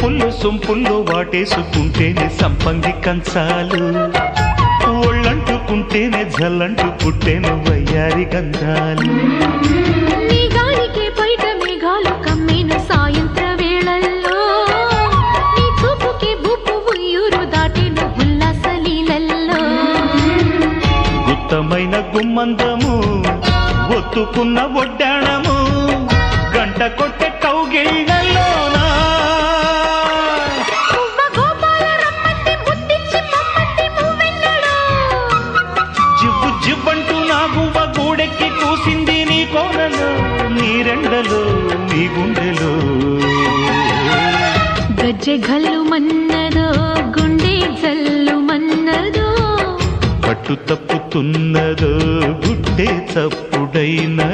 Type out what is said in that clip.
సొంపుల్లో వాటేసుకుంటేనే సంపంగి కంచాలు, ఒళ్ళంటుకుంటేనే జల్లంటు పుట్టేను వయ్యారి గంధాలు. నీ గాలికే బయట మేఘాలు కమ్మేను సాయంత్ర వేళల్లో, నీ చూపుకే బూపు ఉయ్యూరు దాటేను ఉల్లాస లీలల్లో. గుత్తమైన గుమ్మందము ఒత్తుకున్న ఒడ్డాణము గంట కొట్టే కౌగిళ్ళలోనా జివ్వు జివ్వంటూ నా గువ్వ గూడెక్కి కూసింది నీ కోరలో, నీ రెండలో నీ గుండెలో. గజ్జె గల్లు మన్నదో గుండె జల్లు మన్నదో, పట్టు తప్పుతున్నదో గుడ్డే చప్పుడైనా.